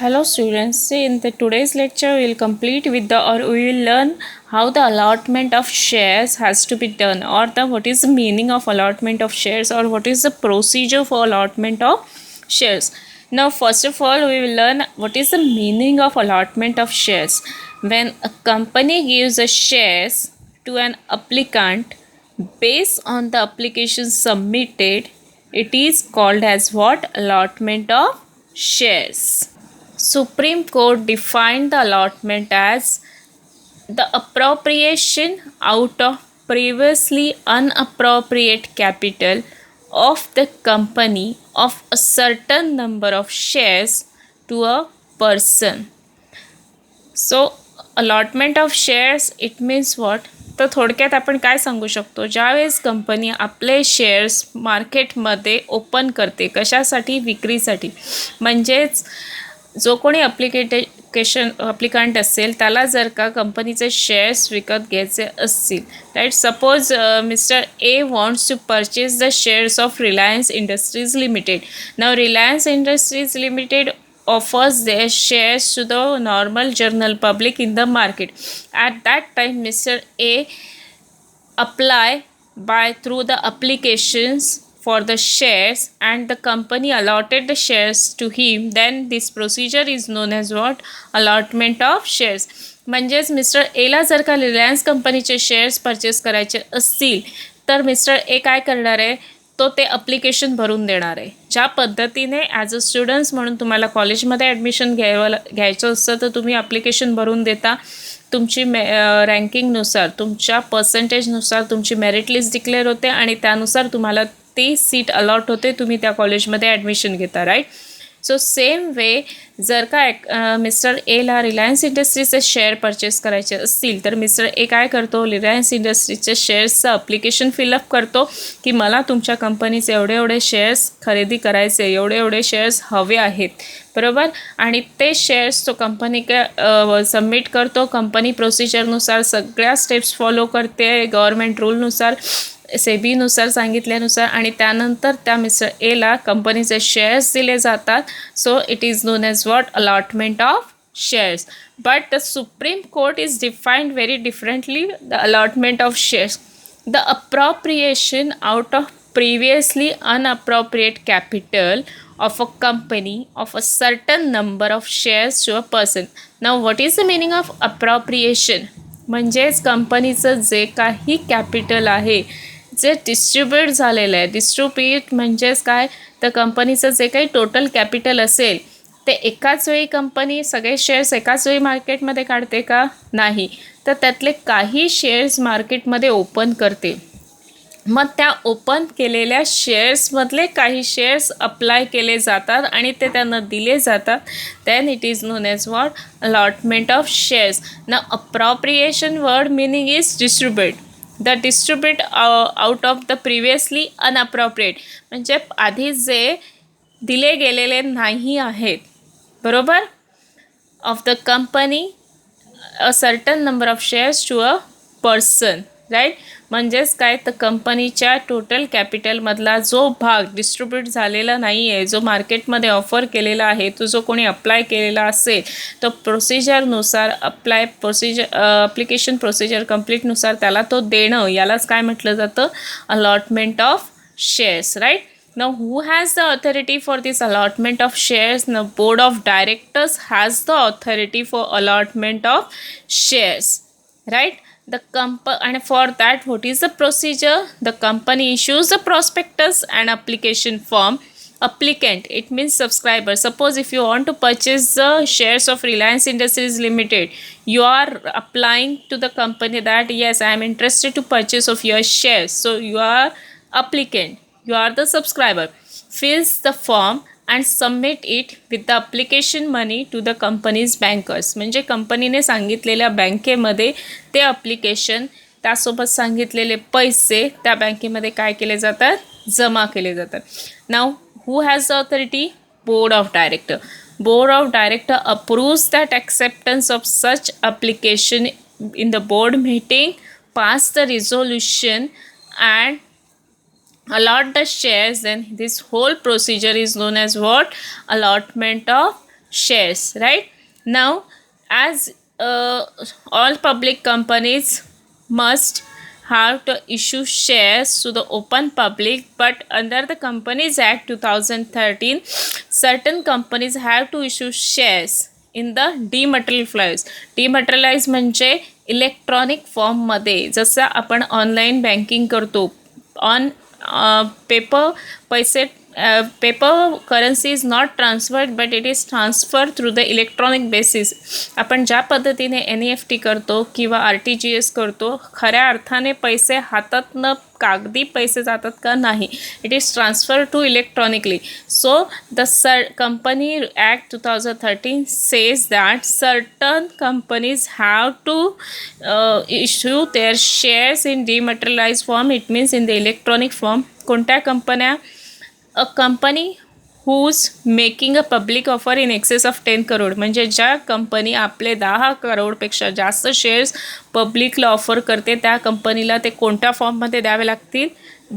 Hello students, see in the today's lecture we will complete with the or we will learn how the allotment of shares has to be done, or the what is the meaning of allotment of shares, or what is the procedure for allotment of shares. Now first of all we will learn what is the meaning of allotment of shares. When a company gives a shares to an applicant based on the application submitted, it is called as what? Allotment of shares. Supreme Court defined the allotment as the appropriation out of previously unappropriate capital of the company of a certain number of shares to a person. So allotment of shares it means what? तर थोडक्यात आपण काय सांगू शकतो, ज्यावेळेस company आपले shares मार्केटमध्ये open करते कशासाठी? विक्रीसाठी. म्हणजेच जो कोणी अप्लिकंट असेल त्याला जर का कंपनीचे शेअर्स विकत घ्यायचे असतील, right. Suppose mister A wants to purchase the shares of Reliance Industries Limited. नाव Reliance Industries Limited offers their shares to the normal general public in the market. At that time Mr. A apply by through the applications for the shares and the company allotted the shares to him. Then this procedure is known as what? Allotment of shares. म्हणजेच mister एला जर का Reliance कंपनीचे shares purchase करायचे असतील तर mister A काय करणार आहे? तो ते अप्लिकेशन भरून देणार आहे. ज्या पद्धतीने ॲज अ स्टुडंट्स म्हणून तुम्हाला कॉलेजमध्ये ॲडमिशन घ्यायचं असतं तर तुम्ही ॲप्लिकेशन भरून देता. तुमची रँकिंगनुसार तुमच्या पर्सेंटेजनुसार तुमची मेरिट लिस्ट डिक्लेअर होते आणि त्यानुसार तुम्हाला ती सीट अलॉट होते, तुम्ही त्या कॉलेजमध्ये ॲडमिशन घेता, राईट. सो सेम वे जर का मिस्टर एला रिलायन्स इंडस्ट्रीजचे शेअर परचेस करायचे असतील तर मिस्टर ए काय करतो? रिलायन्स इंडस्ट्रीजचे शेअर्सचं अप्लिकेशन फिलअप करतो की मला तुमच्या कंपनीचे एवढे एवढे शेअर्स खरेदी करायचे, एवढे एवढे शेअर्स हवे आहेत, बरोबर. आणि ते शेअर्स तो कंपनी सबमिट करतो. कंपनी प्रोसिजरनुसार सगळ्या स्टेप्स फॉलो करते, गव्हर्मेंट रूलनुसार, सेबीनुसार सांगितल्यानुसार, आणि त्यानंतर त्या मिस्टर एला कंपनीचे शेअर्स दिले जातात. So it is known as what? Allotment of shares. But the Supreme Court is defined very differently the allotment of shares. The appropriation out of previously unappropriate capital of a company of a certain number of shares to a person. Now what is the meaning of appropriation? म्हणजेच कंपनीचं जे काही capital आहे जे distribute झालेलं आहे. Distribute म्हणजेच काय? तर कंपनीचं जे काही टोटल कॅपिटल असेल ते एकाच वेळी कंपनी सगळे शेअर्स एकाच वेळी मार्केटमध्ये काढते का? नाही. तर त्यातले काही शेअर्स मार्केटमध्ये ओपन करते. मग त्या ओपन केलेल्या शेअर्समधले काही शेअर्स अप्लाय केले जातात आणि ते त्यांना दिले जातात. Then it is known as what? Allotment of shares. ना appropriation word meaning is distribute. The distribute out of the previously unappropriate म्हणजे आधी जे दिले गेलेले नाही आहेत, बरोबर, of the company a certain number of shares to a person, right. म्हणजेच काय? तर कंपनीच्या टोटल कॅपिटलमधला जो भाग डिस्ट्रीब्यूट झालेला नाही आहे, जो मार्केटमध्ये ऑफर केलेला आहे, तो जो कोणी अप्लाय केलेला असेल तो प्रोसिजरनुसार अप्लिकेशन प्रोसिजर कंप्लीटनुसार त्याला तो देणं, यालाच काय म्हटलं जातं? Allotment of shares, right. Now who has the authority for this allotment of shares? Now board of directors has the authority for allotment of shares, right. And for that what is the procedure? The company issues the prospectus and application form. Applicant, it means subscriber. Suppose if you want to purchase the shares of Reliance Industries Limited, you are applying to the company that yes, I am interested to purchase of your shares. So you are applicant, you are the subscriber. Fills the form and submit it with the application money to the company's bankers. म्हणजे कंपनीने सांगितलेल्या बँकेमध्ये ते application त्यासोबत सांगितलेले पैसे त्या बँकेमध्ये काय केले जातात? जमा केले जातात. नाव who has the authority? Board of Director. Board of Director approves that acceptance of such application in the board meeting, pass the resolution and allot the shares. Then this whole procedure is known as what? Allotment of shares, right? Now, as all public companies must have to issue shares to the open public, but under the Companies Act 2013, certain companies have to issue shares in the dematerialized. Dematerialized म्हणजे electronic फॉर्ममध्ये, जसं आपण online banking करतो, on paper पैसे, paper currency is not transferred but it is transfer through the electronic basis. आपण ज्या पद्धतीने NEFT करतो किंवा RTGS करतो, खऱ्या अर्थाने पैसे हातातनं कागदी पैसे जातात का? नाही. It is transfer to electronically. So the Company Act 2013 says that certain companies have to issue their shares in dematerialized form. It means in the electronic form. कोणत्या कंपन्या? A company who's making a public offer in excess of 10 crore. म्हणजे ज्या company आपले 10 करोडपेक्षा जास्त shares पब्लिकला offer करते, त्या कंपनीला ते कोणत्या फॉर्ममध्ये द्यावे लागतील?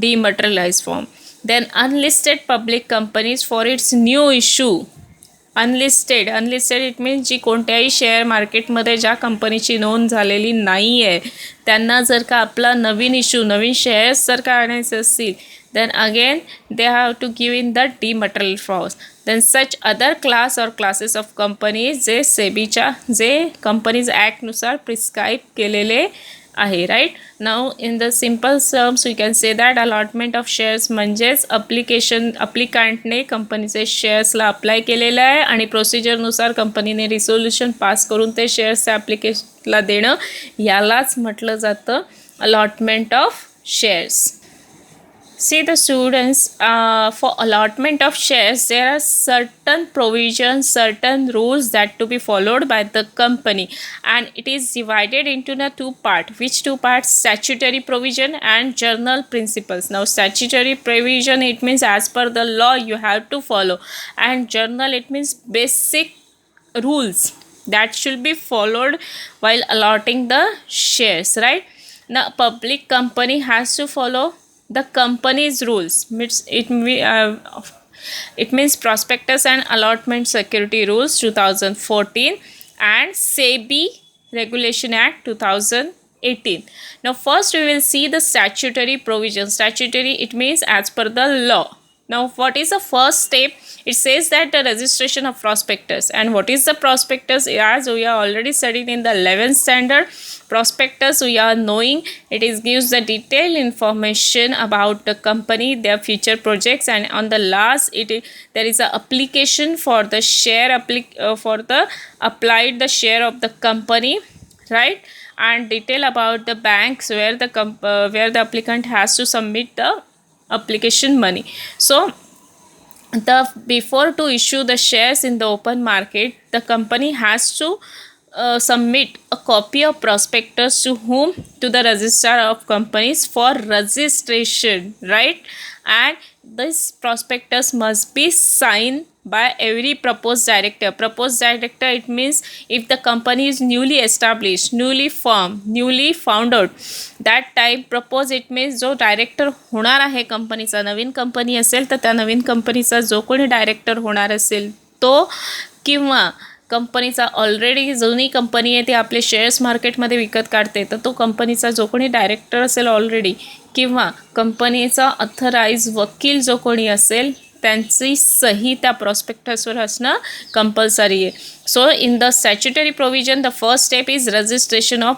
Dematerialize form. Then unlisted public companies for its new issue. Unlisted it means जी कोणत्याही शेअर मार्केटमध्ये ज्या कंपनीची नोंद झालेली नाही आहे, त्यांना जर का आपला नवीन शेअर्स जर का आणायचे असतील, then again they have to give in the dematerial form. Then such other class or classes of companies जे सेबीच्या जे कंपनीज ॲक्टनुसार प्रिस्क्राईब केलेले आहे, right. Now in the simple terms we can say that allotment of shares म्हणजेच अप्लिकंटने कंपनीचे शेअर्सला apply केलेलं आहे आणि प्रोसिजरनुसार कंपनीने रिसोल्युशन पास करून ते शेअर्सच्या ॲप्लिकेशनला देणं, यालाच म्हटलं जातं allotment of shares. See the students, for allotment of shares there are certain provisions, certain rules that to be followed by the company, and it is divided into the two parts. Which two parts? Statutory provision and journal principles. Now statutory provision, it means as per the law you have to follow, and journal, it means basic rules that should be followed while allotting the shares, right? Now public company has to follow the company's rules. It means prospectus and allotment security rules 2014 and SEBI Regulation Act 2018. Now first we will see the statutory provision. Statutory, it means as per the law. Now what is the first step? It says that the registration of prospectus. And what is the prospectus? As we are already studied in the 11th standard, prospectus we are knowing it is gives the detailed information about the company, their future projects, and on the last there is a application for the share for the applied the share of the company, right? And detail about the banks where the applicant has to submit the application money. So before to issue the shares in the open market, the company has to submit a copy of prospectus to whom? To the registrar of companies for registration, right? And this prospectus must be signed by every proposed director. Proposed director, it means if the company is newly established, newly formed, newly founded, that time proposed, it means जो director होणार आहे कंपनीचा, नवीन company असेल तर त्या नवीन कंपनीचा जो कोणी डायरेक्टर होणार असेल तो, किंवा कंपनीचा ऑलरेडी जुनी कंपनी आहे ती आपले शेअर्स मार्केटमध्ये विकत काढते, तर तो कंपनीचा जो कोणी डायरेक्टर असेल ऑलरेडी, किंवा कंपनीचा ऑथराइज वकील जो कोणी असेल, त्यांची सही त्या प्रॉस्पेक्टसवर असणं कंपल्सरी आहे. So in the statutory provision the first step is registration of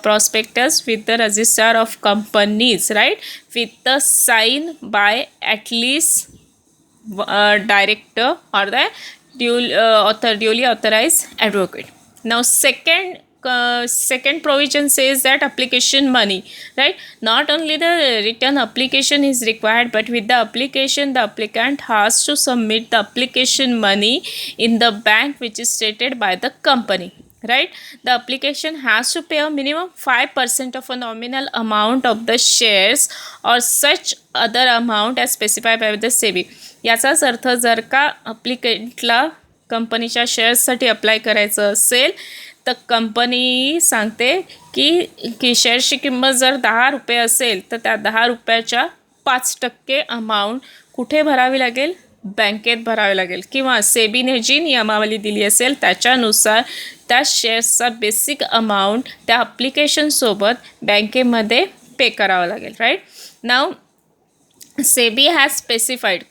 prospectus with the registrar of companies, right, with the sign by at least director or the duly authorized advocate. Now second provision says that application money, right? Not only the written application is required, but with the application the applicant has to submit the application money in the bank which is stated by the company, right? The application has to pay a minimum 5% of a nominal amount of the shares or such other amount as specified by the SEBI. याचाच अर्थ जर का अप्लिकेंटला कंपनीच्या शेअर्ससाठी apply करायचं असेल तर company सांगते की शेअर्सची किंमत जर 10 रुपये असेल तर त्या 10 रुपयाच्या 5% अमाऊंट कुठे भरावी लागेल? बँकेत भरावे लागेल किंवा सेबीने जी नियमावली दिली असेल त्याच्यानुसार त्या शेअर्सचा बेसिक अमाऊंट त्या ॲप्लिकेशनसोबत बँकेमध्ये पे करावं लागेल. Right. Now SEBI has specified,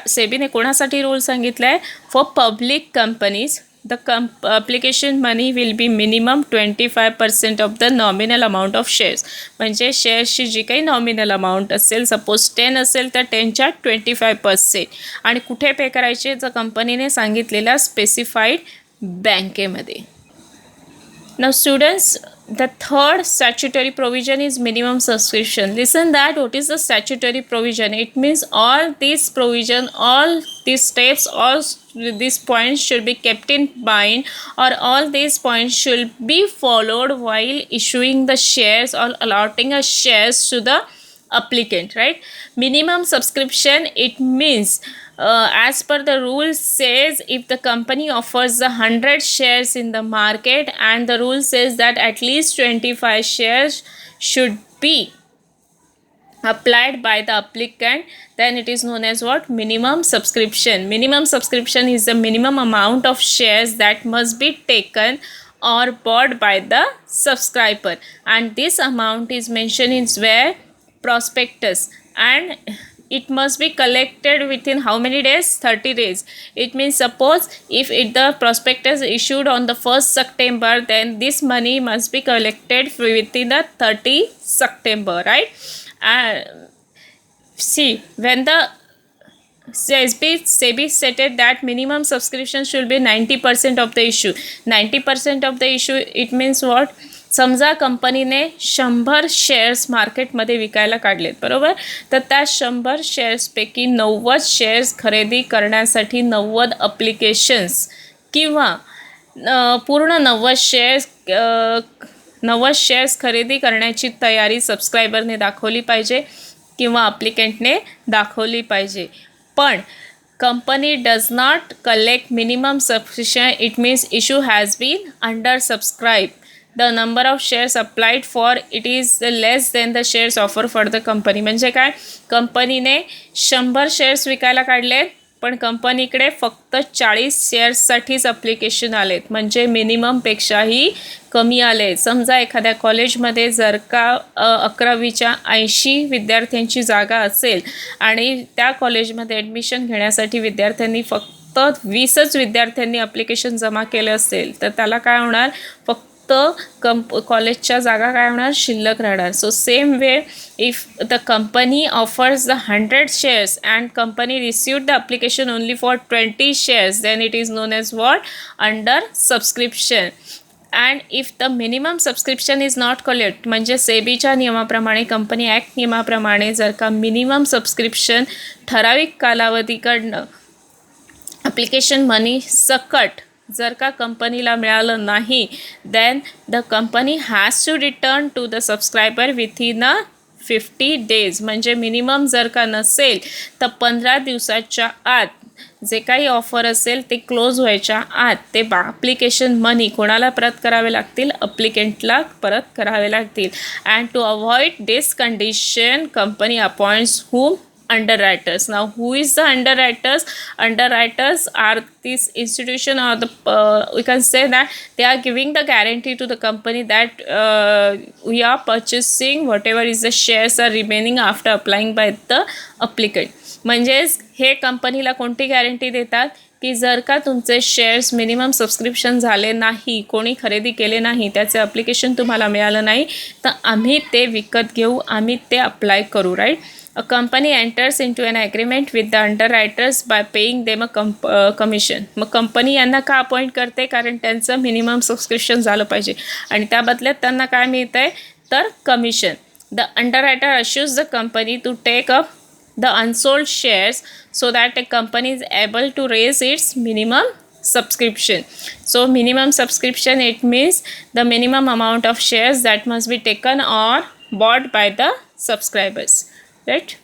सेबीने कोणासाठी रूल सांगितला आहे? For public companies the application money will be minimum 25% of the nominal amount of shares. म्हणजे शेअर्सची जी काही नॉमिनल अमाऊंट असेल, सपोज 10 असेल तर 10च्या 25%. आणि कुठे पे करायचे? जर कंपनीने सांगितलेल्या स्पेसिफाईड बँकेमध्ये. Now students, the third statutory provision is minimum subscription. Listen that what is the statutory provision? It means all these provision, all these steps, all these points should be kept in mind, or all these points should be followed while issuing the shares or allotting a shares to the applicant. Right. Minimum subscription, it means as per the rule says, if the company offers the 100 shares in the market and the rule says that at least 25 shares should be applied by the applicant, then it is known as what? Minimum subscription. Minimum subscription is the minimum amount of shares that must be taken or bought by the subscriber, and this amount is mentioned in where? Prospectus, and it must be collected within how many days? 30 days. It means suppose if the prospectus issued on the 1st September, then this money must be collected within the 30 September, right? See, when the SEBI stated that minimum subscription should be 90% of the issue. 90% of the issue, it means what? समजा कंपनीने 100 shares मार्केटमध्ये विकायला काढलेत, बरोबर. तर त्या 100 शेअर्सपैकी 90 shares खरेदी करण्यासाठी 90 ॲप्लिकेशन्स किंवा पूर्ण 90 शेअर्स खरेदी करण्याची तयारी सबस्क्रायबरने दाखवली पाहिजे किंवा ॲप्लिकंटने दाखवली पाहिजे. पण company does not collect minimum subscription, it means issue has been under subscribed. The number of shares applied for it is less than the shares offered for the company. म्हणजे काय? कंपनीने 100 शेअर्स विकायला काढले, पण कंपनीकडे फक्त 40 शेअर्ससाठीच ॲप्लिकेशन आलेत, म्हणजे मिनिममपेक्षाही कमी आले. समजा एखाद्या कॉलेजमध्ये जर का 11वीच्या 80 विद्यार्थ्यांची जागा असेल आणि त्या कॉलेजमध्ये ॲडमिशन घेण्यासाठी विद्यार्थ्यांनी फक्त 20च विद्यार्थ्यांनी ॲप्लिकेशन जमा केले असेल, तर त्याला काय होणार? फक्त कॉलेजच्या जागा काय होणार? शिल्लक राहणार. So same way if the company offers the 100 shares and company received the application only for 20 shares, then it is known as what? Under subscription. And if the minimum subscription is not collect, म्हणजे सेबीच्या नियमाप्रमाणे, company act नियमाप्रमाणे जर का minimum subscription ठराविक कालावधीकडनं application मनी सकट जर का कंपनीला मिळालं नाही, then the company has to return to the subscriber within 50 days. म्हणजे मिनिमम जर का नसेल तर 15 दिवसाच्या आत जे काही ऑफर असेल ते क्लोज व्हायच्या आत ते ॲप्लिकेशन मनी कोणाला परत करावे लागतील? ॲप्लिकंटला परत करावे लागतील. And to avoid this condition company appoints whom? Underwriters. Now who is the underwriters? Underwriters are this institution, or the we can say that they are giving the guarantee to the company that we are purchasing whatever is the shares are remaining after applying by the applicant. म्हणजेच हे कंपनीला कोणती guarantee देतात की जर का तुमचे shares minimum subscription झाले नाही, कोणी खरेदी केले नाही, त्याचे ॲप्लिकेशन तुम्हाला मिळालं नाही, तर आम्ही ते विकत घेऊ, आम्ही ते अप्लाय करू. Right. A company enters into an agreement with the underwriters by paying them a commission. मग कंपनी यांना का अपॉइंट करते? कारण त्यांचं मिनिमम सबस्क्रिप्शन झालं पाहिजे आणि त्या बदल्यात त्यांना काय मिळतं आहे? तर कमिशन. द अंडररायटर अश्युज the company to take up the unsold shares so that a company is able to raise its minimum subscription. So minimum subscription, it means the minimum amount of shares that must be taken or bought by the subscribers, right?